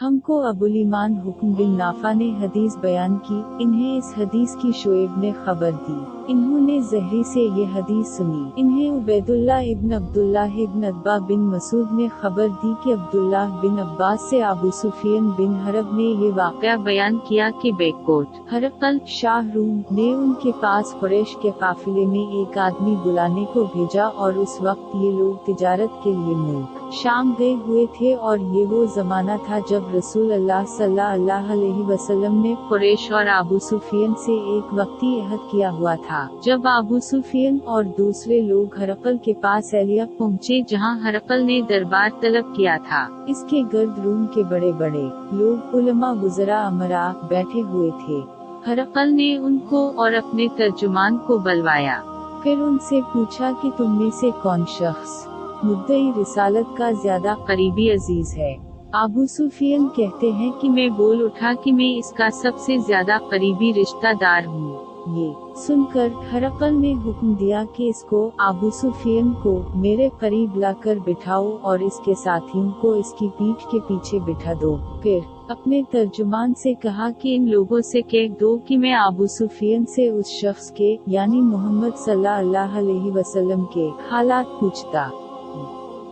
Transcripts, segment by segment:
हमको अबुल ईमान हुक्म बिन नाफा ने हदीस बयान की। इन्हें इस हदीस की शोएब ने खबर दी। इन्होंने ज़हरी से ये हदीस सुनी। इन्हें उबैदुल्लाह इब्न अब्दुल्लाह इब्न अब्बा बिन मसूद ने खबर दी कि अब्दुल्लाह बिन अब्बास से अबू सुफियान बिन हरब ने ये वाक़या बयान किया कि बेकोट हरकल शाह रूम ने उनके पास कुरैश के काफिले में एक आदमी बुलाने को भेजा और उस वक्त ये लोग तिजारत के लिए मुल्क शाम गए हुए थे और ये वो जमाना था जब रसूल अल्लाह सल्लल्लाहु अलैहि वसल्लम ने कुरैश और अबू सुफियान से एक वक्ती अहद किया हुआ था। जब अबू सुफियान और दूसरे लोग हरकल के पास एलिया पहुँचे जहाँ हरकल ने दरबार तलब किया था, इसके गर्द रूम के बड़े बड़े लोग उलमा गुजरा अमरा बैठे हुए थे। हरकल ने उनको और अपने तर्जुमान को बुलवाया। फिर उनसे पूछा कि तुम में से कौन शख्स मुद्दई रिसालत का ज्यादा करीबी अजीज है। अबू सुफियान कहते हैं कि मैं बोल उठा कि मैं इसका सबसे ज्यादा करीबी रिश्तेदार हूँ। ये सुनकर हरकल ने हुक्म दिया कि इसको अबू सुफियान को मेरे करीब लाकर बिठाओ और इसके साथियों को इसकी पीठ के पीछे बिठा दो। फिर अपने तर्जुमान से कहा कि इन लोगों से कह दो कि मैं अबू सुफियान से उस शख्स के यानी मोहम्मद सल्लल्लाहु अलैहि वसल्लम के हालात पूछता।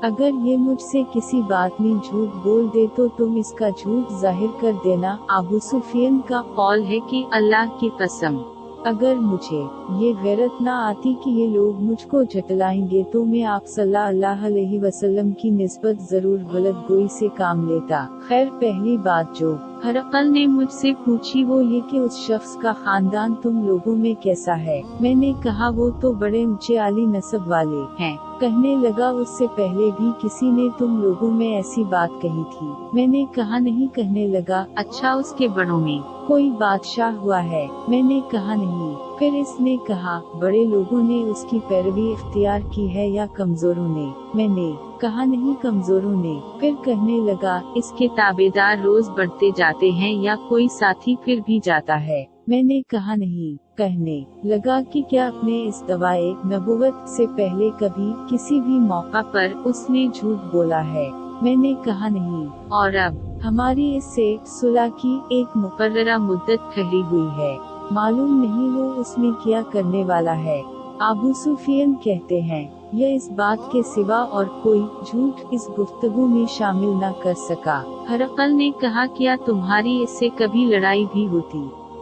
अगर ये मुझसे किसी बात में झूठ बोल दे तो तुम इसका झूठ जाहिर कर देना। अबू सुफियान का कौल है कि अल्लाह की कसम अगर मुझे ये गैरत ना आती कि ये लोग मुझको झटलाएंगे तो मैं आप सल्लल्लाहु अलैहि वसल्लम की निस्बत जरूर गलत गोई से काम लेता। खैर पहली बात जो हरकल ने मुझसे पूछी वो ये कि उस शख्स का खानदान तुम लोगों में कैसा है। मैंने कहा वो तो बड़े ऊंचे आली नस्ब वाले हैं। कहने लगा उससे पहले भी किसी ने तुम लोगों में ऐसी बात कही थी। मैंने कहा नहीं। कहने लगा अच्छा उसके बड़ों में कोई बादशाह हुआ है। मैंने कहा नहीं। फिर इसने कहा बड़े लोगों ने उसकी पैरवी इख्तियार की है या कमजोरों ने। मैंने कहा नहीं कमजोरों ने। फिर कहने लगा इसके ताबेदार रोज बढ़ते जाते हैं या कोई साथी फिर भी जाता है। मैंने कहा नहीं। कहने लगा कि क्या अपने इस दवाए नबुवत से पहले कभी किसी भी मौका पर उसने झूठ बोला है। मैंने कहा नहीं। और अब हमारी इससे सुलह की एक मुकर्ररा मुद्दत ठहरी हुई है। मालूम नहीं वो उसमें क्या करने वाला है। अबू सुफियान कहते हैं यह इस बात के सिवा और कोई झूठ इस गुफ्तगू में शामिल न कर सका। हरकल ने कहा क्या तुम्हारी इससे कभी लड़ाई भी होती।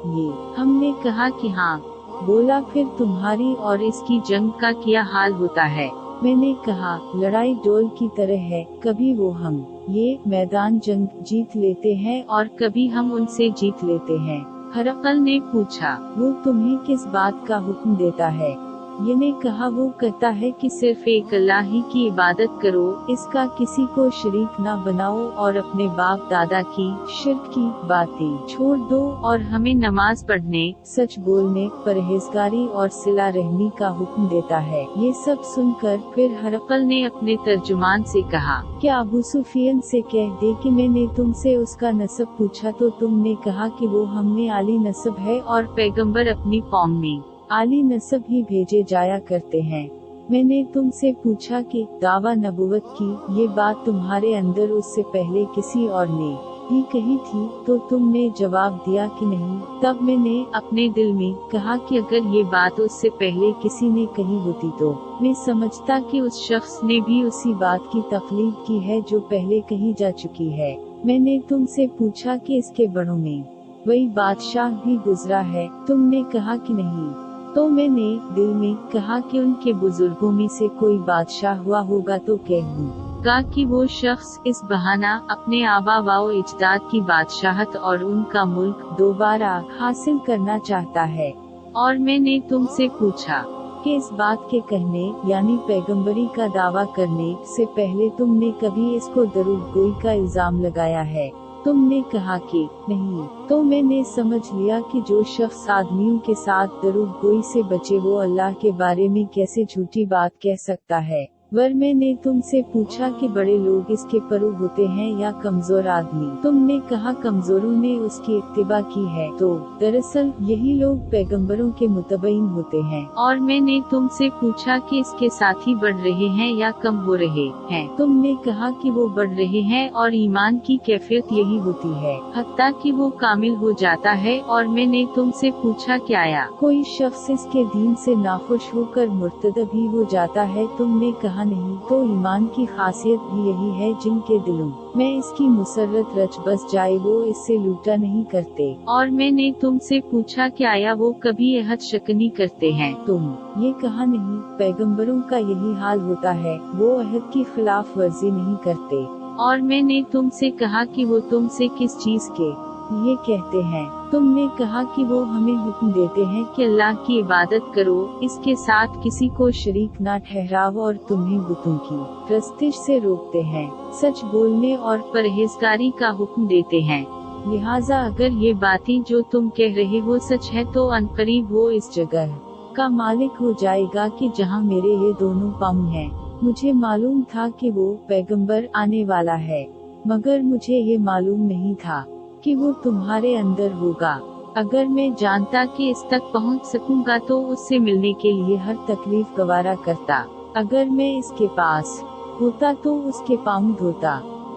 ये हमने कहा कि हाँ। बोला फिर तुम्हारी और इसकी जंग का क्या हाल होता है। मैंने कहा लड़ाई डोल की तरह है, कभी वो हम ये मैदान जंग जीत लेते हैं और कभी हम उनसे जीत लेते हैं। हरकल ने पूछा वो तुम्हें किस बात का हुक्म देता है। ये ने कहा वो कहता है कि सिर्फ एक अल्लाह ही की इबादत करो, इसका किसी को शरीक न बनाओ और अपने बाप दादा की शिर्क की बातें छोड़ दो और हमें नमाज पढ़ने, सच बोलने, परहेजगारी और सिला रहमी का हुक्म देता है। ये सब सुनकर फिर हरकल ने अपने तर्जुमान से कहा कि अबू सुफियान से कह दे कि मैंने तुमसे उसका नस्ब पूछा तो तुमने कहा कि वो हमने आली नस्ब है और पैगंबर अपनी कौम में आली नस्ब ही भेजे जाया करते हैं। मैंने तुमसे पूछा कि दावा नबुवत की ये बात तुम्हारे अंदर उससे पहले किसी और ने भी कही थी तो तुमने जवाब दिया कि नहीं। तब मैंने अपने दिल में कहा कि अगर ये बात उससे पहले किसी ने कही होती तो मैं समझता कि उस शख्स ने भी उसी बात की तकलीद की है जो पहले कही जा चुकी है। मैंने तुमसे पूछा कि इसके बड़ों में वही बादशाह भी गुजरा है। तुमने कहा कि नहीं। तो मैंने दिल में कहा कि उनके बुजुर्गों में से कोई बादशाह हुआ होगा तो कहूँगा कि वो शख्स इस बहाना अपने आबा व इजदाद की बादशाहत और उनका मुल्क दोबारा हासिल करना चाहता है। और मैंने तुमसे पूछा कि इस बात के कहने यानी पैगंबरी का दावा करने से पहले तुमने कभी इसको दरूद गोई का इल्जाम लगाया है। तुमने कहा कि नहीं। तो मैंने समझ लिया कि जो शख्स आदमियों के साथ दरूद गोई से बचे वो अल्लाह के बारे में कैसे झूठी बात कह सकता है। वर मैंने तुमसे पूछा कि बड़े लोग इसके परो होते हैं या कमजोर आदमी। तुमने कहा कमजोरों ने उसकी इत्तिबा की है, तो दरअसल यही लोग पैगंबरों के मुतबईन होते हैं। और मैंने तुमसे पूछा कि इसके साथी बढ़ रहे हैं या कम हो रहे हैं। तुमने कहा कि वो बढ़ रहे हैं और ईमान की कैफियत यही होती है हत्ता कि वो कामिल हो जाता है। और मैंने तुमसे पूछा कि आया कोई शख्स इसके दीन से नाखुश होकर मुर्तद भी हो जाता है। तुमने कहा नहीं, तो ईमान की खासियत भी यही है जिनके दिलों में इसकी मुसर्रत रच बस जाए वो इससे लूटा नहीं करते। और मैंने तुमसे पूछा कि आया वो कभी अहद शकनी करते हैं। तुम ये कहा नहीं, पैगंबरों का यही हाल होता है, वो अहद की खिलाफ वर्जी नहीं करते। और मैंने तुमसे कहा कि वो तुमसे किस चीज के ये कहते हैं। तुमने कहा कि वो हमें हुक्म देते हैं कि अल्लाह की इबादत करो, इसके साथ किसी को शरीक ना ठहराओ, और तुम्हें बुतों की प्रस्तिश से रोकते हैं, सच बोलने और परहेजगारी का हुक्म देते हैं। लिहाजा अगर ये बातें जो तुम कह रहे हो सच है, तो अनकरीब वो इस जगह का मालिक हो जाएगा कि जहाँ मेरे ये दोनों पाँव हैं। मुझे मालूम था कि वो पैगंबर आने वाला है, मगर मुझे ये मालूम नहीं था कि वो तुम्हारे अंदर होगा। अगर मैं जानता कि इस तक पहुंच सकूंगा तो उससे मिलने के लिए हर तकलीफ गवारा करता। अगर मैं इसके पास होता तो उसके पाँव धोता।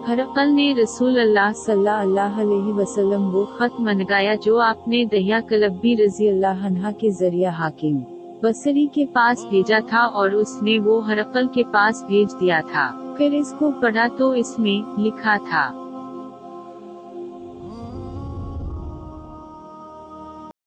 हरकल ने रसूल अल्लाह सल्लल्लाहु अलैहि वसल्लम वो खत मंगाया जो आपने दहिया कलबी रजी अल्लाह अन्हा के जरिया हाकिम बसरी के पास भेजा था, और उसने वो हरकल के पास भेज दिया था। फिर इसको पढ़ा तो इसमें लिखा था,